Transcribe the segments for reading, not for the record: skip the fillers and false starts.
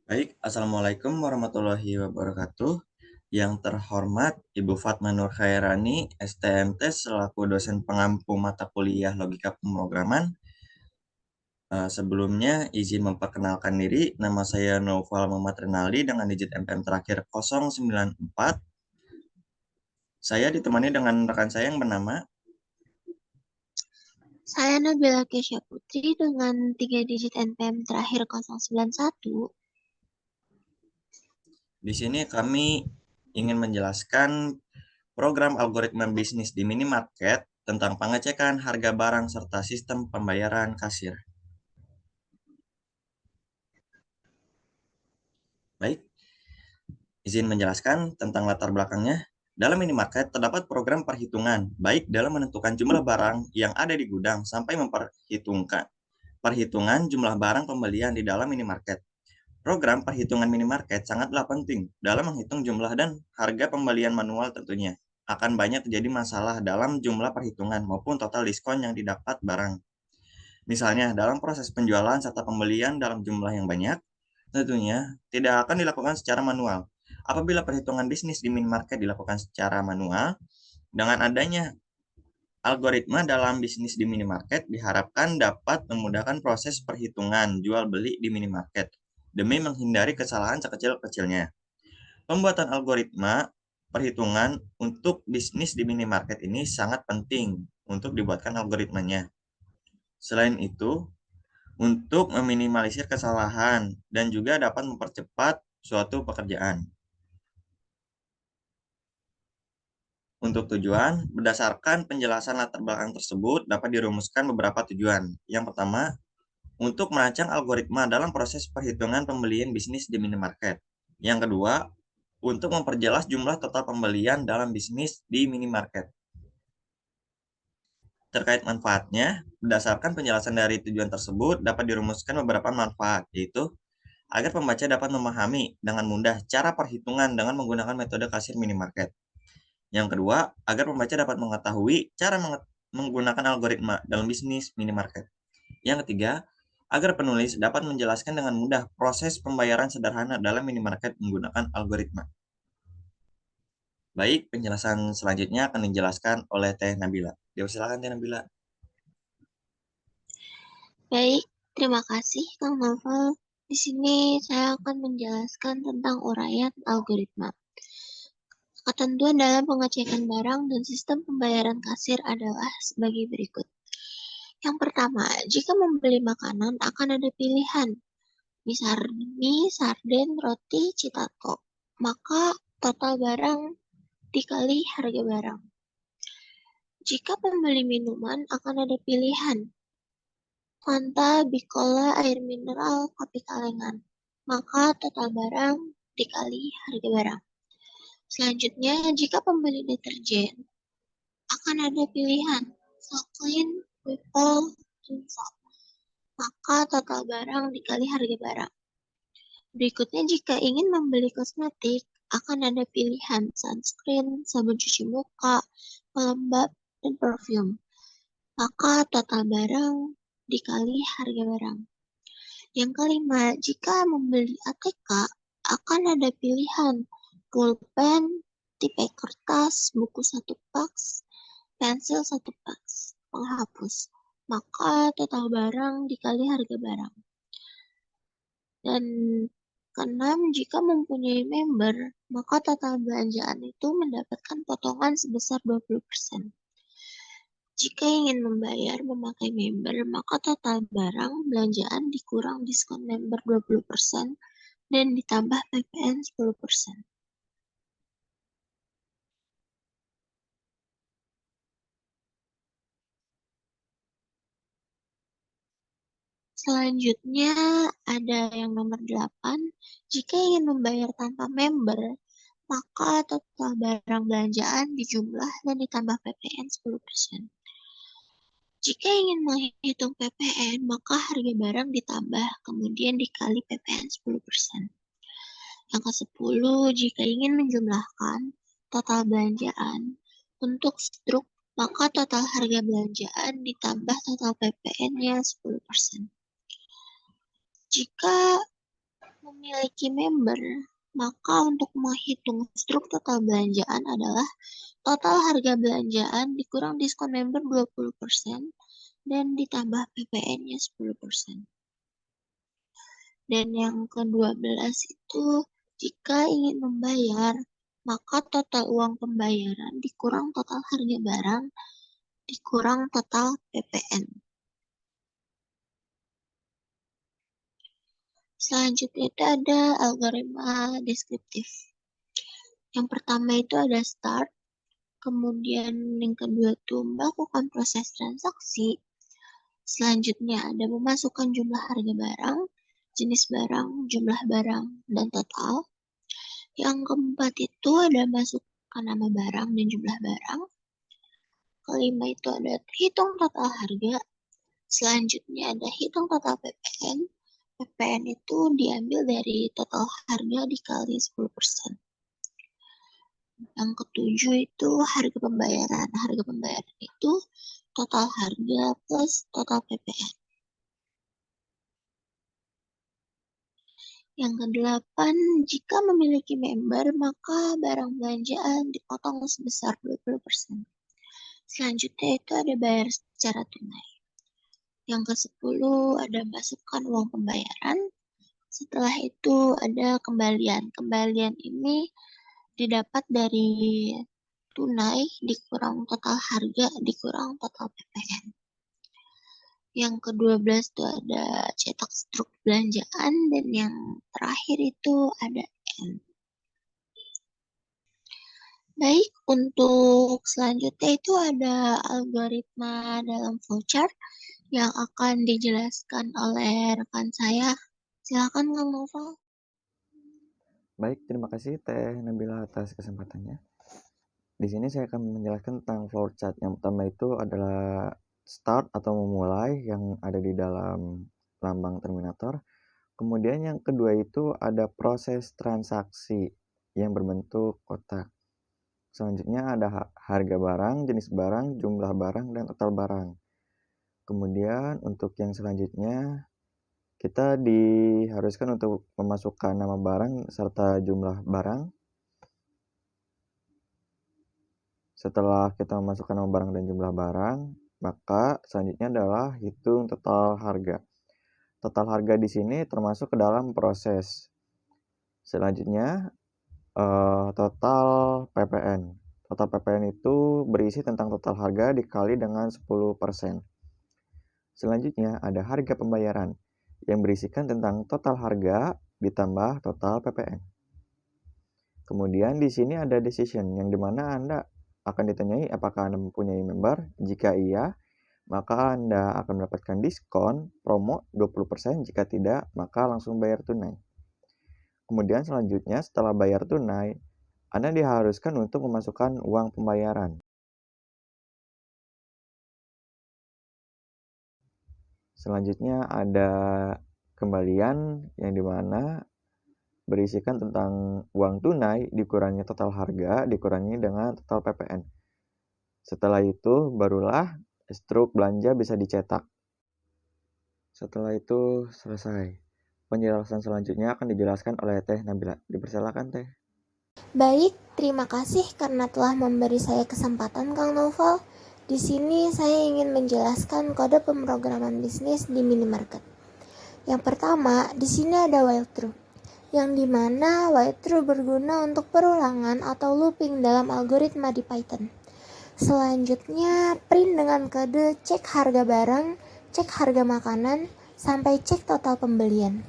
Baik, Assalamualaikum warahmatullahi wabarakatuh. Yang terhormat Ibu Fatma Nur Khairani, STMT selaku dosen pengampu mata kuliah Logika Pemrograman. Sebelumnya izin memperkenalkan diri, nama saya Noval Muhammad Renaldi dengan digit MPM terakhir 094. Saya ditemani dengan rekan saya yang bernama. Saya Nabila Kesya Putri dengan 3 digit NPM terakhir 091. Di sini kami ingin menjelaskan program algoritma bisnis di minimarket tentang pengecekan harga barang serta sistem pembayaran kasir. Baik, izin menjelaskan tentang latar belakangnya. Dalam minimarket terdapat program perhitungan, baik dalam menentukan jumlah barang yang ada di gudang sampai memperhitungkan perhitungan jumlah barang pembelian di dalam minimarket. Program perhitungan minimarket sangatlah penting dalam menghitung jumlah dan harga pembelian manual tentunya. Akan banyak terjadi masalah dalam jumlah perhitungan maupun total diskon yang didapat barang. Misalnya, dalam proses penjualan serta pembelian dalam jumlah yang banyak, tentunya tidak akan dilakukan secara manual. Apabila perhitungan bisnis di minimarket dilakukan secara manual, dengan adanya algoritma dalam bisnis di minimarket diharapkan dapat memudahkan proses perhitungan jual beli di minimarket demi menghindari kesalahan sekecil-kecilnya. Pembuatan algoritma perhitungan untuk bisnis di minimarket ini sangat penting untuk dibuatkan algoritmanya. Selain itu, untuk meminimalisir kesalahan dan juga dapat mempercepat suatu pekerjaan. Untuk tujuan, berdasarkan penjelasan latar belakang tersebut dapat dirumuskan beberapa tujuan. Yang pertama, untuk merancang algoritma dalam proses perhitungan pembelian bisnis di minimarket. Yang kedua, untuk memperjelas jumlah total pembelian dalam bisnis di minimarket. Terkait manfaatnya, berdasarkan penjelasan dari tujuan tersebut dapat dirumuskan beberapa manfaat, yaitu agar pembaca dapat memahami dengan mudah cara perhitungan dengan menggunakan metode kasir minimarket. Yang kedua, agar pembaca dapat mengetahui cara menggunakan algoritma dalam bisnis minimarket. Yang ketiga, agar penulis dapat menjelaskan dengan mudah proses pembayaran sederhana dalam minimarket menggunakan algoritma. Baik, penjelasan selanjutnya akan dijelaskan oleh Teh Nabila. Silakan Teh Nabila. Baik, terima kasih Kang Novel. Di sini saya akan menjelaskan tentang uraian algoritma. Ketentuan dalam pengecekan barang dan sistem pembayaran kasir adalah sebagai berikut. Yang pertama, jika membeli makanan akan ada pilihan, mie, sarden, roti, citato. Maka total barang dikali harga barang. Jika membeli minuman akan ada pilihan, Fanta, Bicola, air mineral, kopi kalengan. Maka total barang dikali harga barang. Selanjutnya, jika pembeli deterjen, akan ada pilihan Soklin, Whipple, Kinsop. Maka total barang dikali harga barang. Berikutnya, jika ingin membeli kosmetik, akan ada pilihan sunscreen, sabun cuci muka, pelembab, dan parfum. Maka total barang dikali harga barang. Yang kelima, jika membeli ATK, akan ada pilihan pulpen, tipe kertas, buku satu paks, pensil satu paks, penghapus. Maka total barang dikali harga barang. Dan keenam, jika mempunyai member, maka total belanjaan itu mendapatkan potongan sebesar 20%. Jika ingin membayar memakai member, maka total barang belanjaan dikurang diskon member 20% dan ditambah PPN 10%. Selanjutnya ada yang nomor 8. Jika ingin membayar tanpa member, maka total barang belanjaan dijumlah dan ditambah PPN 10%. Jika ingin menghitung PPN, maka harga barang ditambah, kemudian dikali PPN 10%. Yang ke-10, jika ingin menjumlahkan total belanjaan untuk struk, maka total harga belanjaan ditambah total PPN-nya 10%. Jika memiliki member, maka untuk menghitung struk total belanjaan adalah total harga belanjaan dikurang diskon member 20% dan ditambah PPN-nya 10%. Dan yang ke-12 itu, jika ingin membayar, maka total uang pembayaran dikurang total harga barang, dikurang total PPN. Selanjutnya itu ada algoritma deskriptif. Yang pertama itu ada start, kemudian yang kedua itu melakukan proses transaksi. Selanjutnya ada memasukkan jumlah harga barang, jenis barang, jumlah barang, dan total. Yang keempat itu ada masukkan nama barang dan jumlah barang. Kelima itu ada hitung total harga. Selanjutnya ada hitung total PPN. PPN itu diambil dari total harga dikali 10%. Yang ketujuh itu harga pembayaran. Harga pembayaran itu total harga plus total PPN. Yang kedelapan, jika memiliki member, maka barang belanjaan dipotong sebesar 20%. Selanjutnya itu ada bayar secara tunai. Yang ke-10 ada masukkan uang pembayaran. Setelah itu ada kembalian. Kembalian ini didapat dari tunai dikurang total harga dikurang total PPN. Yang ke-12 itu ada cetak struk belanjaan dan yang terakhir itu ada N. Baik, untuk selanjutnya itu ada algoritma dalam flowchart yang akan dijelaskan oleh rekan saya. Silakan Kang Novel. Baik, terima kasih Teh Nabila atas kesempatannya. Di sini saya akan menjelaskan tentang flowchart. Yang pertama itu adalah start atau memulai yang ada di dalam lambang Terminator. Kemudian yang kedua itu ada proses transaksi yang berbentuk kotak. Selanjutnya ada harga barang, jenis barang, jumlah barang, dan total barang. Kemudian untuk yang selanjutnya kita diharuskan untuk memasukkan nama barang serta jumlah barang. Setelah kita memasukkan nama barang dan jumlah barang, maka selanjutnya adalah hitung total harga. Total harga di sini termasuk ke dalam proses. Selanjutnya total PPN. Total PPN itu berisi tentang total harga dikali dengan 10%. Selanjutnya ada harga pembayaran yang berisikan tentang total harga ditambah total PPN. Kemudian di sini ada decision yang dimana Anda akan ditanyai apakah Anda mempunyai member. Jika iya, maka Anda akan mendapatkan diskon promo 20%. Jika tidak, maka langsung bayar tunai. Kemudian selanjutnya setelah bayar tunai, Anda diharuskan untuk memasukkan uang pembayaran. Selanjutnya ada kembalian yang dimana berisikan tentang uang tunai dikurangi total harga dikurangi dengan total PPN. Setelah itu barulah struk belanja bisa dicetak. Setelah itu selesai. Penjelasan selanjutnya akan dijelaskan oleh Teh Nabila. Dipersilakan Teh. Baik, terima kasih karena telah memberi saya kesempatan Kang Novel. Di sini saya ingin menjelaskan kode pemrograman bisnis di minimarket. Yang pertama, di sini ada while true, yang dimana while true berguna untuk perulangan atau looping dalam algoritma di Python. Selanjutnya, print dengan kode cek harga barang, cek harga makanan, sampai cek total pembelian.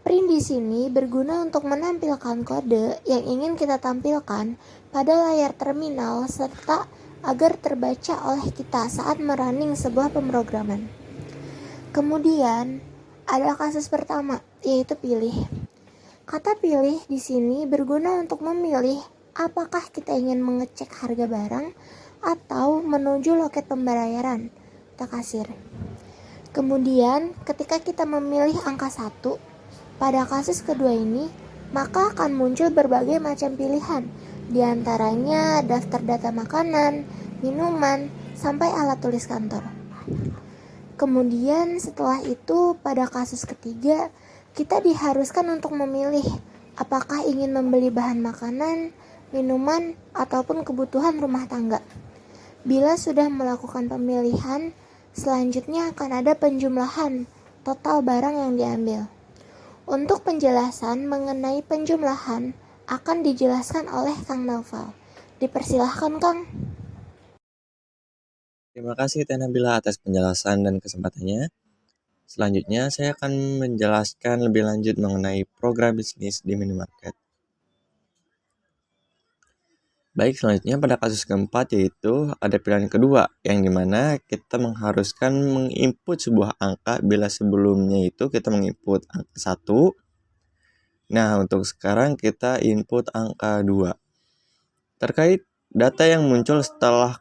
Print di sini berguna untuk menampilkan kode yang ingin kita tampilkan pada layar terminal serta agar terbaca oleh kita saat merunning sebuah pemrograman. Kemudian, ada kasus pertama, yaitu pilih. Kata pilih di sini berguna untuk memilih apakah kita ingin mengecek harga barang atau menuju loket pembayaran atau kasir. Kemudian, ketika kita memilih angka 1, pada kasus kedua ini, maka akan muncul berbagai macam pilihan, di antaranya daftar data makanan, minuman, sampai alat tulis kantor. Kemudian setelah itu pada kasus ketiga, Kita diharuskan untuk memilih apakah ingin membeli bahan makanan, minuman, ataupun kebutuhan rumah tangga. Bila sudah melakukan pemilihan, selanjutnya akan ada penjumlahan total barang yang diambil. Untuk penjelasan mengenai penjumlahan akan dijelaskan oleh Kang Naufal. Dipersilahkan, Kang. Terima kasih Teh Nabila atas penjelasan dan kesempatannya. Selanjutnya, saya akan menjelaskan lebih lanjut mengenai program bisnis di minimarket. Baik, selanjutnya pada kasus keempat yaitu ada pilihan kedua, yang dimana kita mengharuskan menginput sebuah angka bila sebelumnya itu kita menginput angka 1. Nah, untuk sekarang kita input angka 2. Terkait data yang muncul setelah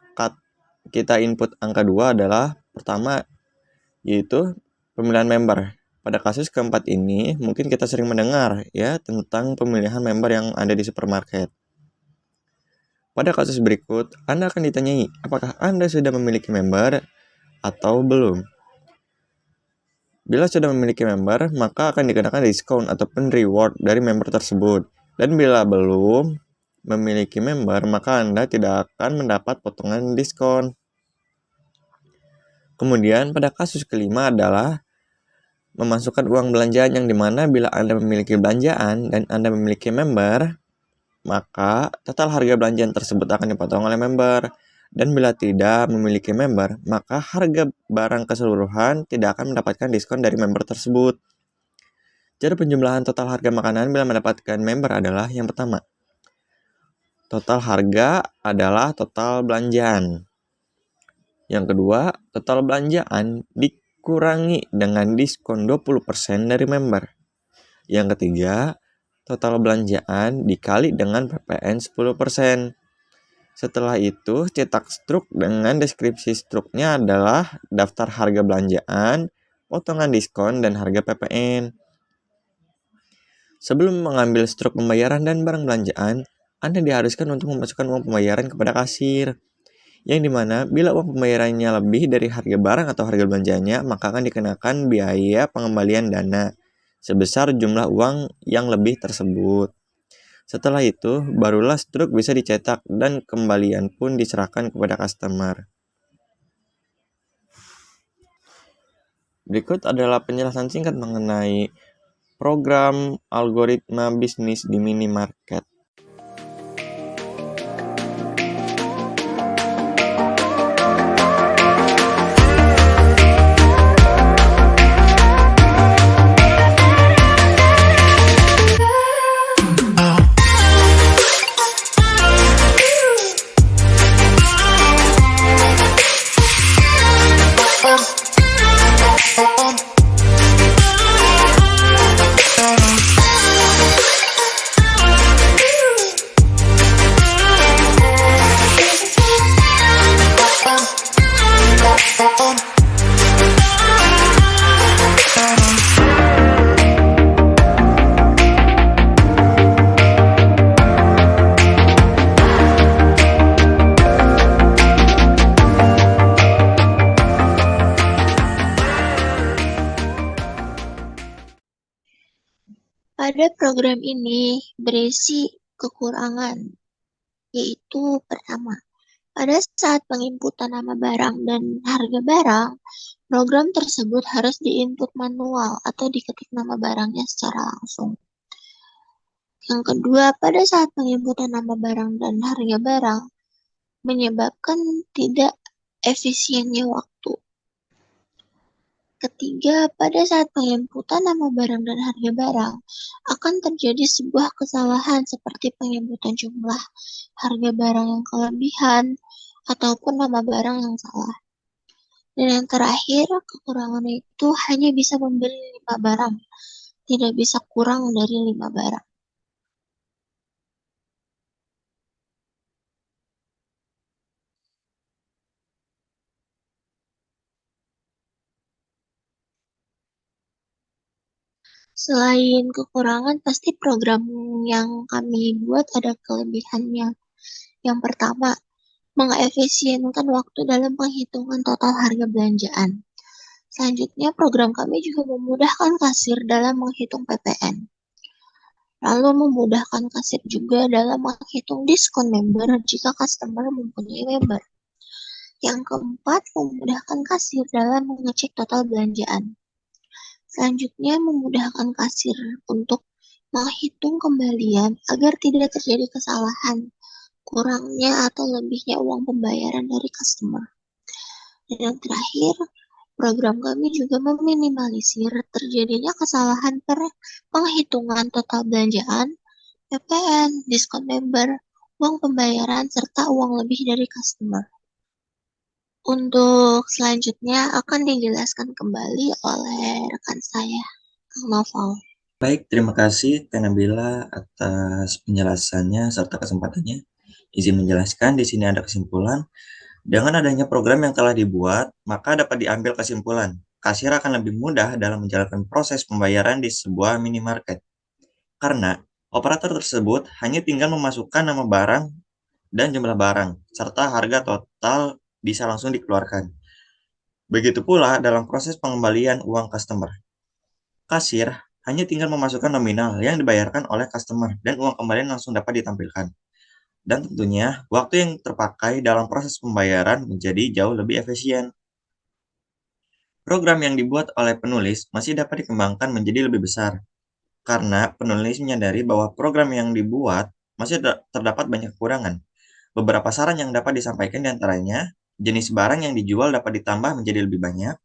kita input angka 2 adalah pertama yaitu pemilihan member. Pada kasus keempat ini, mungkin kita sering mendengar ya tentang pemilihan member yang ada di supermarket. Pada kasus berikut, Anda akan ditanyai apakah Anda sudah memiliki member atau belum. Bila sudah memiliki member, maka akan dikenakan diskon ataupun reward dari member tersebut. Dan bila belum memiliki member, maka Anda tidak akan mendapat potongan diskon. Kemudian pada kasus kelima adalah memasukkan uang belanjaan, yang dimana bila Anda memiliki belanjaan dan Anda memiliki member, maka total harga belanjaan tersebut akan dipotong oleh member. Dan bila tidak memiliki member, maka harga barang keseluruhan tidak akan mendapatkan diskon dari member tersebut. Cara penjumlahan total harga makanan bila mendapatkan member adalah yang pertama, total harga adalah total belanjaan. Yang kedua, total belanjaan dikurangi dengan diskon 20% dari member. Yang ketiga, total belanjaan dikali dengan PPN 10%. Setelah itu, cetak struk dengan deskripsi struknya adalah daftar harga belanjaan, potongan diskon, dan harga PPN. Sebelum mengambil struk pembayaran dan barang belanjaan, Anda diharuskan untuk memasukkan uang pembayaran kepada kasir. Yang dimana bila uang pembayarannya lebih dari harga barang atau harga belanjanya, maka akan dikenakan biaya pengembalian dana sebesar jumlah uang yang lebih tersebut. Setelah itu, barulah struk bisa dicetak dan kembalian pun diserahkan kepada customer. Berikut adalah penjelasan singkat mengenai program algoritma bisnis di minimarket. Pada program ini berisi kekurangan, yaitu pertama, pada saat penginputan nama barang dan harga barang, program tersebut harus diinput manual atau diketik nama barangnya secara langsung. Yang kedua, pada saat penginputan nama barang dan harga barang, menyebabkan tidak efisiennya waktu. Ketiga, pada saat penginputan nama barang dan harga barang, akan terjadi sebuah kesalahan seperti penginputan jumlah harga barang yang kelebihan, ataupun nama barang yang salah. Dan yang terakhir, kekurangan itu hanya bisa membeli 5 barang, tidak bisa kurang dari 5 barang. Selain kekurangan, pasti program yang kami buat ada kelebihannya. Yang pertama, mengefisienkan waktu dalam penghitungan total harga belanjaan. Selanjutnya, program kami juga memudahkan kasir dalam menghitung PPN. Lalu memudahkan kasir juga dalam menghitung diskon member jika customer mempunyai member. Yang keempat, memudahkan kasir dalam mengecek total belanjaan. Selanjutnya, memudahkan kasir untuk menghitung kembalian agar tidak terjadi kesalahan, kurangnya atau lebihnya uang pembayaran dari customer. Dan yang terakhir, program kami juga meminimalisir terjadinya kesalahan penghitungan total belanjaan, PPN, diskon member, uang pembayaran, serta uang lebih dari customer. Untuk selanjutnya akan dijelaskan kembali oleh rekan saya, Kang Noval. Baik, terima kasih Teh Nabila atas penjelasannya serta kesempatannya. Izin menjelaskan, di sini ada kesimpulan. Dengan adanya program yang telah dibuat, maka dapat diambil kesimpulan. Kasir akan lebih mudah dalam menjalankan proses pembayaran di sebuah minimarket. Karena operator tersebut hanya tinggal memasukkan nama barang dan jumlah barang, serta harga total bisa langsung dikeluarkan. Begitu pula dalam proses pengembalian uang customer. Kasir hanya tinggal memasukkan nominal yang dibayarkan oleh customer dan uang kembalian langsung dapat ditampilkan. Dan tentunya, waktu yang terpakai dalam proses pembayaran menjadi jauh lebih efisien. Program yang dibuat oleh penulis masih dapat dikembangkan menjadi lebih besar, karena penulis menyadari bahwa program yang dibuat masih terdapat banyak kekurangan. Beberapa saran yang dapat disampaikan diantaranya, jenis barang yang dijual dapat ditambah menjadi lebih banyak,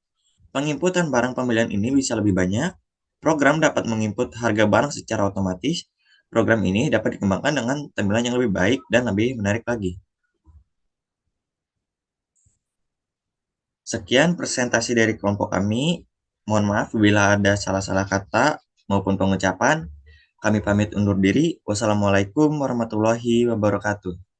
penginputan barang pembelian ini bisa lebih banyak, program dapat menginput harga barang secara otomatis, program ini dapat dikembangkan dengan tampilan yang lebih baik dan lebih menarik lagi. Sekian presentasi dari kelompok kami. Mohon maaf bila ada salah-salah kata maupun pengucapan. Kami pamit undur diri. Wassalamualaikum warahmatullahi wabarakatuh.